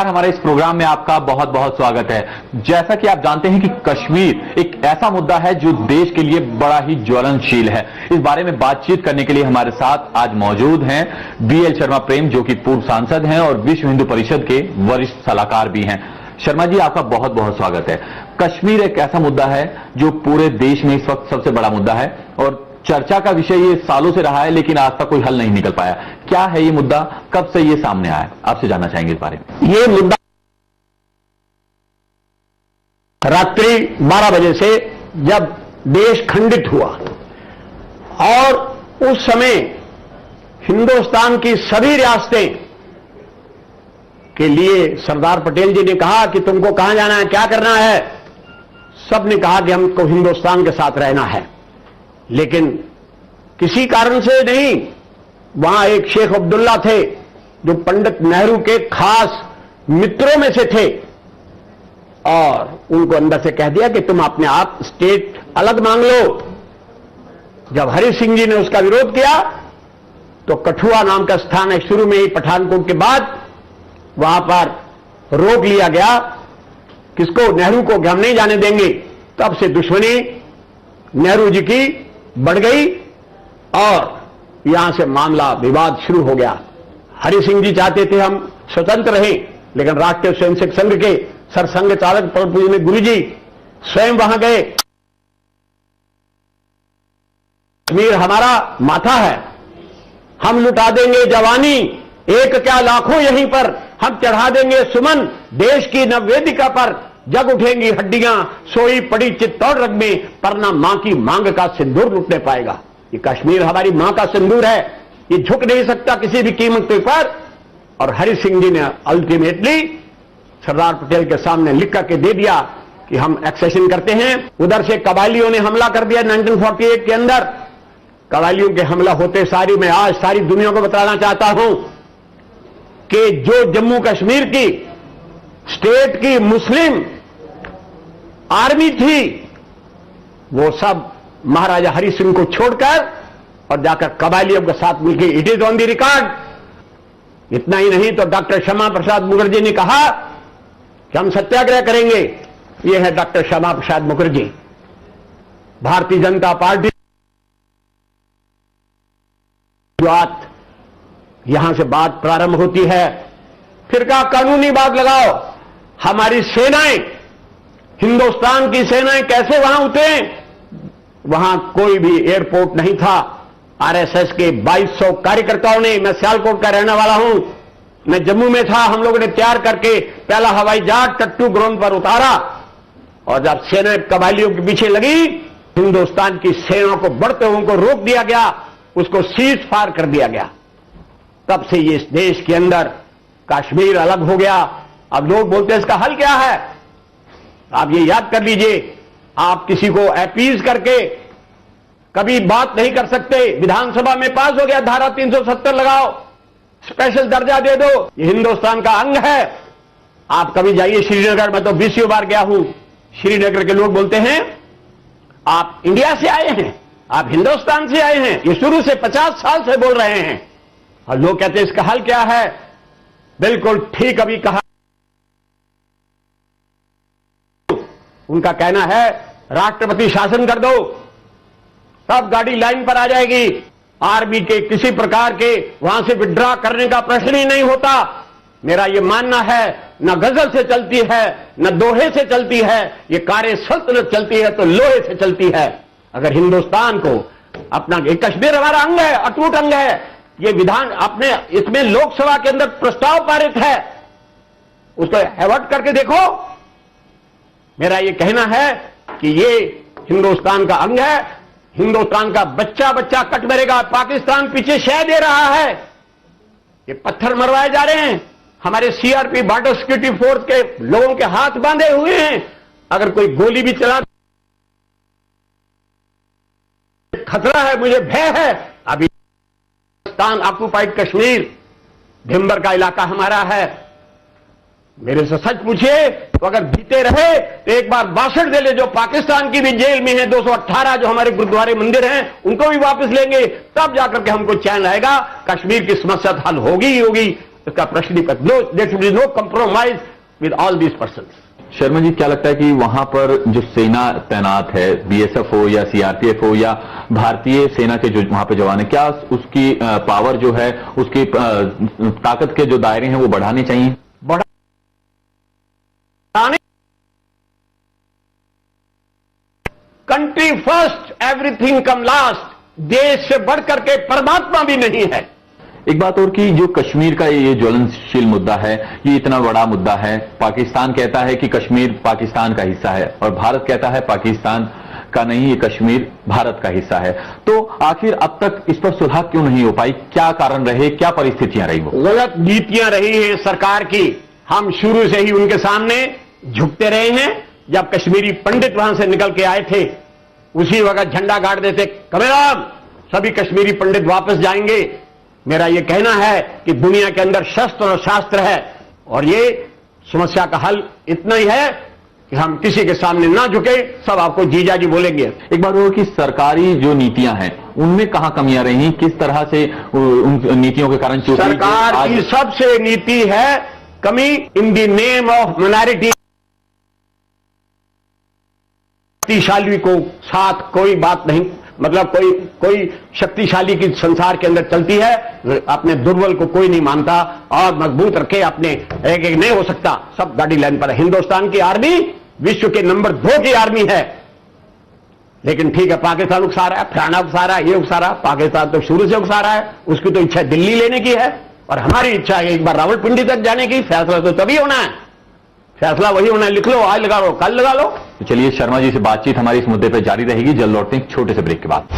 नमस्कार, हमारे इस प्रोग्राम में आपका बहुत बहुत स्वागत है। जैसा कि आप जानते हैं कि कश्मीर एक ऐसा मुद्दा है जो देश के लिए बड़ा ही ज्वलनशील है। इस बारे में बातचीत करने के लिए हमारे साथ आज मौजूद हैं बीएल शर्मा प्रेम, जो कि पूर्व सांसद हैं और विश्व हिंदू परिषद के वरिष्ठ सलाहकार भी हैं। शर्मा जी, आपका बहुत बहुत स्वागत है। कश्मीर एक ऐसा मुद्दा है जो पूरे देश में इस वक्त सबसे बड़ा मुद्दा है और चर्चा का विषय ये सालों से रहा है, लेकिन आज तक कोई हल नहीं निकल पाया। क्या है ये मुद्दा, कब से ये सामने आया, आपसे जानना चाहेंगे इस बारे में। ये मुद्दा रात्रि 12 बजे से जब देश खंडित हुआ और उस समय हिंदुस्तान की सभी रियासतें के लिए सरदार पटेल जी ने कहा कि तुमको कहां जाना है, क्या करना है। सबने कहा कि हमको हिंदुस्तान के साथ रहना है, लेकिन किसी कारण से नहीं। वहां एक शेख अब्दुल्ला थे जो पंडित नेहरू के खास मित्रों में से थे और उनको अंदर से कह दिया कि तुम अपने आप स्टेट अलग मांग लो। जब हरि सिंह जी ने उसका विरोध किया तो कठुआ नाम का स्थान है, शुरू में ही पठानकोट के बाद वहां पर रोक लिया गया, किसको, नेहरू को, कि हम नहीं जाने देंगे। तब से दुश्मनी नेहरू जी की बढ़ गई और यहां से मामला विवाद शुरू हो गया। हरि सिंह जी चाहते थे हम स्वतंत्र रहें, लेकिन राष्ट्रीय स्वयंसेवक संघ के सरसंघ चालक परम पूजनीय गुरु जी स्वयं वहां गए। कश्मीर हमारा माथा है, हम लुटा देंगे जवानी, एक क्या लाखों यहीं पर, हम चढ़ा देंगे सुमन देश की नववेदिका पर, जग उठेंगी हड्डियां सोई पड़ी चित्तौड़ रग में, पर ना मां की मांग का सिंदूर लुटने पाएगा। ये कश्मीर हमारी मां का सिंदूर है, ये झुक नहीं सकता किसी भी कीमत के ऊपर। और हरि सिंह जी ने अल्टीमेटली सरदार पटेल के सामने लिख करके दे दिया कि हम एक्सेशन करते हैं। उधर से कबायलियों ने हमला कर दिया 1948 के अंदर। कबायलियों के हमला होते सारी मैं आज सारी दुनिया को बताना चाहता हूं कि जो जम्मू कश्मीर की स्टेट की मुस्लिम आर्मी थी, वो सब महाराजा हरि सिंह को छोड़कर और जाकर कबायलियों के साथ मिलकर, it is on the record. इतना ही नहीं तो डॉक्टर श्यामा प्रसाद मुखर्जी ने कहा कि हम सत्याग्रह करेंगे। ये है डॉक्टर श्यामा प्रसाद मुखर्जी। भारतीय जनता पार्टी यहां से बात प्रारंभ होती है, फिर कहा कानूनी बात लगाओ। हमारी सेनाएं, हिंदुस्तान की सेनाएं कैसे वहां उतरे। वहां कोई भी एयरपोर्ट नहीं था। आरएसएस के 2200 कार्यकर्ताओं ने, मैं सियालकोट का रहने वाला हूं, मैं जम्मू में था, हम लोगों ने तैयार करके पहला हवाई जहाज टट्टू ग्राउंड पर उतारा और जब सेना कबायलियों के पीछे लगी, हिंदुस्तान की सेना को बढ़ते हुए को रोक दिया गया, उसको सीज फायर कर दिया गया। तब से ये इस देश के अंदर कश्मीर अलग हो गया। अब लोग बोलते हैं इसका हल क्या है। आप ये याद कर लीजिए, आप किसी को अपीज करके कभी बात नहीं कर सकते। विधानसभा में पास हो गया, धारा 370 लगाओ, स्पेशल दर्जा दे दो, ये हिंदुस्तान का अंग है। आप कभी जाइए श्रीनगर, मैं तो 20 बार गया हूं। श्रीनगर के लोग बोलते हैं आप इंडिया से आए हैं, आप हिंदुस्तान से आए हैं, ये शुरू से 50 साल से बोल रहे हैं। और लोग कहते हैं इसका हल क्या है। बिल्कुल ठीक अभी कहा, उनका कहना है राष्ट्रपति शासन कर दो, तब गाड़ी लाइन पर आ जाएगी। आर्मी के किसी प्रकार के वहां से विड्रॉ करने का प्रश्न ही नहीं होता। मेरा यह मानना है, न गजल से चलती है न दोहे से चलती है, ये कार्य सल्तनत चलती है तो लोहे से चलती है। अगर हिंदुस्तान को अपना, कश्मीर हमारा अंग है, अटूट अंग है। ये विधान अपने, इसमें लोकसभा के अंदर प्रस्ताव पारित है, उसको अवॉइड करके देखो। मेरा ये कहना है कि ये हिंदुस्तान का अंग है, हिंदुस्तान का बच्चा बच्चा कट मरेगा। पाकिस्तान पीछे शह दे रहा है, ये पत्थर मरवाए जा रहे हैं। हमारे सीआरपी बॉर्डर सिक्योरिटी फोर्स के लोगों के हाथ बांधे हुए हैं, अगर कोई गोली भी चला खतरा है, मुझे भय है। अभी पाकिस्तान ऑक्युपाइड कश्मीर, भिंबर का इलाका हमारा है। मेरे से सच पूछिए तो अगर जीते रहे तो एक बार 62 जिले जो पाकिस्तान की भी जेल में है, 218 जो हमारे गुरुद्वारे मंदिर हैं, उनको भी वापस लेंगे, तब जाकर के हमको चैन आएगा। कश्मीर की समस्या हल होगी ही होगी। इसका प्रश्न ही there should be no compromise with all these persons. Sharma ji, क्या लगता है कि वहां पर जो सेना तैनात है, बीएसएफ हो या सीआरपीएफ हो या भारतीय सेना के जो वहां पे जवान है, क्या उसकी पावर जो है, उसकी ताकत के जो दायरे हैं वो बढ़ाने चाहिए? बढ़ाने, कंट्री फर्स्ट एवरीथिंग कम लास्ट, देश से बढ़कर के परमात्मा भी नहीं है। एक बात और कि जो कश्मीर का ये ज्वलनशील मुद्दा है, ये इतना बड़ा मुद्दा है। पाकिस्तान कहता है कि कश्मीर पाकिस्तान का हिस्सा है और भारत कहता है पाकिस्तान का नहीं, ये कश्मीर भारत का हिस्सा है। तो आखिर अब तक इस पर सुलह क्यों नहीं हो पाई? क्या कारण रहे, क्या परिस्थितियां रही? वो गलत नीतियां रही हैं सरकार की। हम शुरू से ही उनके सामने झुकते रहे हैं। जब कश्मीरी पंडित वहां से निकल के आए थे, उसी वक्त झंडा गाड़ देते, कमेराम सभी कश्मीरी पंडित वापस जाएंगे। मेरा यह कहना है कि दुनिया के अंदर शस्त्र और शास्त्र है और ये समस्या का हल इतना ही है कि हम किसी के सामने ना झुके, सब आपको जीजा जी बोलेंगे। एक बात और कि सरकारी जो नीतियां हैं उनमें कहां कमियां रही, किस तरह से उन नीतियों के कारण सरकार की सबसे नीति है कमी in the name of minority. शक्तिशाली को साथ कोई बात नहीं, मतलब कोई शक्तिशाली की संसार के अंदर चलती है, अपने दुर्बल को कोई नहीं मानता और मजबूत रखे अपने एक नहीं हो सकता, सब गाड़ी लाइन पर है। हिंदुस्तान की आर्मी विश्व के नंबर 2 की आर्मी है, लेकिन ठीक है पाकिस्तान उकसा रहा है, फलाना उकसा रहा है, ये उकसा रहा है। पाकिस्तान तो शुरू से उकसा रहा है, उसकी तो इच्छा दिल्ली लेने की है और हमारी इच्छा है एक बार रावलपिंडी तक जाने की। फैसला तो तभी होना है, फैसला वही होना है, लिख लो, आज लगा लो, कल लगा लो। तो चलिए शर्मा जी से बातचीत हमारी इस मुद्दे पर जारी रहेगी। जल्द लौटते हैं छोटे से ब्रेक के बाद।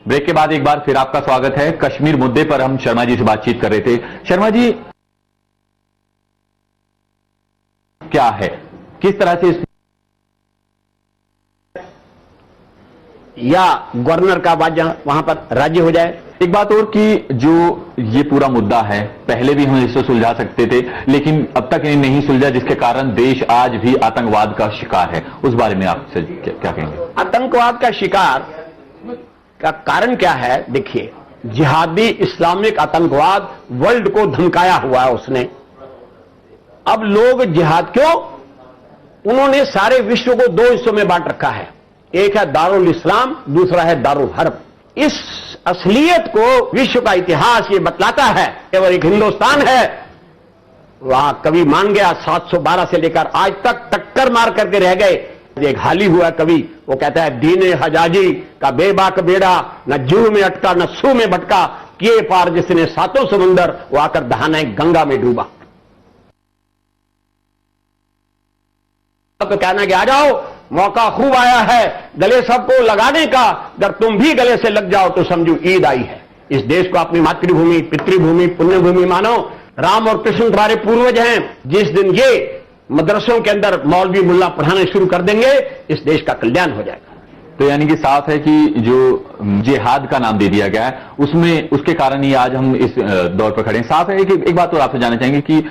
ब्रेक के बाद एक बार फिर आपका स्वागत है। कश्मीर मुद्दे पर हम शर्मा जी से बातचीत कर रहे थे। शर्मा जी, क्या है, किस तरह से या गवर्नर का वहां पर राज्य हो जाए? एक बात और कि जो ये पूरा मुद्दा है, पहले भी हम इसको सुलझा सकते थे, लेकिन अब तक इन्हें नहीं सुलझा, जिसके कारण देश आज भी आतंकवाद का शिकार है। उस बारे में आपसे क्या कहेंगे? आतंकवाद का शिकार का कारण क्या है? देखिए, जिहादी इस्लामिक आतंकवाद वर्ल्ड को धमकाया हुआ है उसने। अब लोग जिहाद क्यों? उन्होंने सारे विश्व को 2 हिस्सों में बांट रखा है, एक है दारुल इस्लाम, दूसरा है दारुल हर्ब। इस असलियत को विश्व का इतिहास ये बतलाता है। केवल एक हिंदुस्तान है, वहां कवि मान गया 712 से लेकर आज तक टक्कर मार करके रह गए। एक हाल ही हुआ कवि, वो कहता है दीने हजाजी का बेबाक बेड़ा, न जू में अटका न सू में भटका, किए पार जिसने 7 समुंदर, वो आकर दहाने गंगा में डूबा। तो कहना कि आ जाओ, मौका खूब आया है गले सबको लगाने का, अगर तुम भी गले से लग जाओ तो समझो ईद आई है। इस देश को अपनी मातृभूमि, पितृभूमि, पुण्यभूमि मानो। राम और कृष्ण तुम्हारे पूर्वज हैं। जिस दिन ये मदरसों के अंदर मौलवी मुल्ला पढ़ाने शुरू कर देंगे, इस देश का कल्याण हो जाएगा। तो यानी कि साफ है कि जो जिहाद का नाम दे दिया गया है, उसमें उसके कारण ही आज हम इस दौर पर खड़े हैं। साफ है कि एक बात और आपसे जानना चाहेंगे कि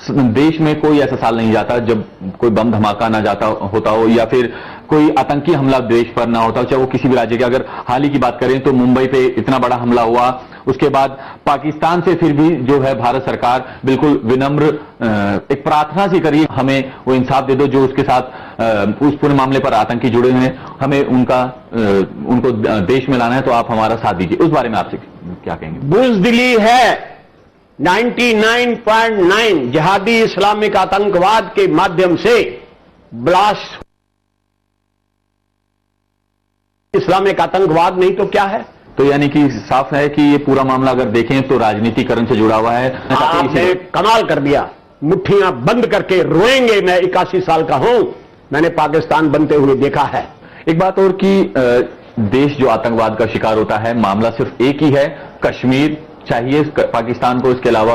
देश में कोई ऐसा साल नहीं जाता जब कोई बम धमाका ना जाता होता हो या फिर कोई आतंकी हमला देश पर ना होता हो, चाहे वो किसी भी राज्य के। अगर हाल ही की बात करें तो मुंबई पे इतना बड़ा हमला हुआ, उसके बाद पाकिस्तान से फिर भी जो है भारत सरकार बिल्कुल विनम्र एक प्रार्थना सी करी, हमें वो इंसाफ दे दो जो उसके साथ उस पूरे मामले पर आतंकी जुड़े हुए हैं, हमें उनको देश में लाना है, तो आप हमारा साथ दीजिए। उस बारे में आपसे क्या कहेंगे? बुज़दिली है 99.9 जिहादी इस्लामिक आतंकवाद के माध्यम से ब्लास्ट। इस्लामिक आतंकवाद नहीं तो क्या है? तो यानी कि साफ है कि ये पूरा मामला अगर देखें तो राजनीतिकरण से जुड़ा हुआ है। आपने कमाल कर दिया। मुट्ठियां बंद करके रोएंगे। मैं 81 साल का हूं, मैंने पाकिस्तान बनते हुए देखा है। एक बात और कि देश जो आतंकवाद का शिकार होता है, मामला सिर्फ एक ही है, कश्मीर चाहिए पाकिस्तान को। इसके अलावा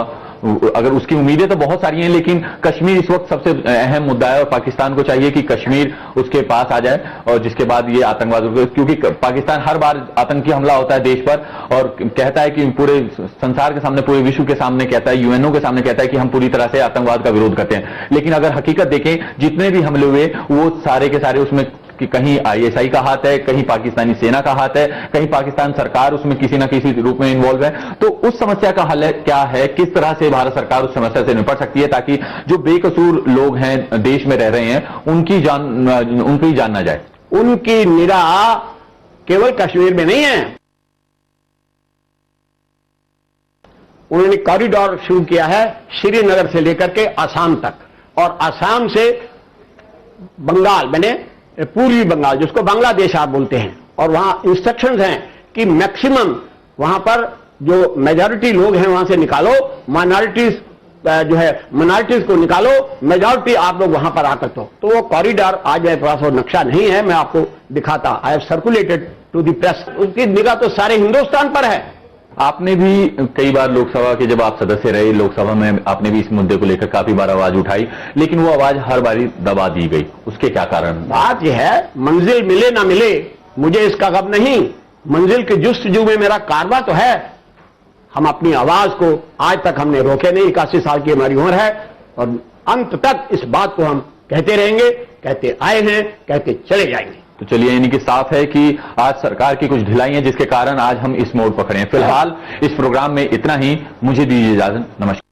अगर उसकी उम्मीदें तो बहुत सारी हैं, लेकिन कश्मीर इस वक्त सबसे अहम मुद्दा है और पाकिस्तान को चाहिए कि कश्मीर उसके पास आ जाए और जिसके बाद ये आतंकवाद, क्योंकि पाकिस्तान हर बार आतंकी हमला होता है देश पर और कहता है कि पूरे संसार के सामने, पूरे विश्व के सामने कहता है, यूएनओ के सामने कहता है कि हम पूरी तरह से आतंकवाद का विरोध करते हैं। लेकिन अगर हकीकत देखें, जितने भी हमले हुए वो सारे के सारे उसमें कि कहीं आईएसआई का हाथ है, कहीं पाकिस्तानी सेना का हाथ है, कहीं पाकिस्तान सरकार उसमें किसी ना किसी रूप में इन्वॉल्व है। तो उस समस्या का हल क्या है, किस तरह से भारत सरकार उस समस्या से निपट सकती है ताकि जो बेकसूर लोग हैं देश में रह रहे हैं उनकी जान ना जाए? उनकी निगाह केवल कश्मीर में नहीं है। उन्होंने कॉरिडोर शुरू किया है श्रीनगर से लेकर के आसाम तक, और आसाम से बंगाल, मैंने पूर्वी बंगाल जिसको बांग्लादेश आप बोलते हैं, और वहां इंस्ट्रक्शंस हैं कि मैक्सिमम वहां पर जो मेजॉरिटी लोग हैं वहां से निकालो, माइनॉरिटीज जो है माइनॉरिटीज को निकालो, मेजॉरिटी आप लोग वहां पर आकर तो वो कॉरिडोर आज मेरे पास वो नक्शा नहीं है, मैं आपको दिखाता। I have circulated to the press. उसकी निगाह तो सारे हिंदुस्तान पर है। आपने भी कई बार लोकसभा के, जब आप सदस्य रहे लोकसभा में, आपने भी इस मुद्दे को लेकर काफी बार आवाज उठाई, लेकिन वो आवाज हर बारी दबा दी गई। उसके क्या कारण? बात यह है, मंजिल मिले ना मिले मुझे इसका गम नहीं, मंजिल के जुस्तजू में मेरा कारवा तो है। हम अपनी आवाज को आज तक हमने रोके नहीं, 81 साल की हमारी उम्र है, और अंत तक इस बात को हम कहते रहेंगे, कहते आए हैं, कहते चले जाएंगे। तो चलिए, यानी कि साफ है कि आज सरकार की कुछ ढिलाई है जिसके कारण आज हम इस मोड़ पर खड़े हैं। फिलहाल इस प्रोग्राम में इतना ही, मुझे दीजिए इजाजत, नमस्कार।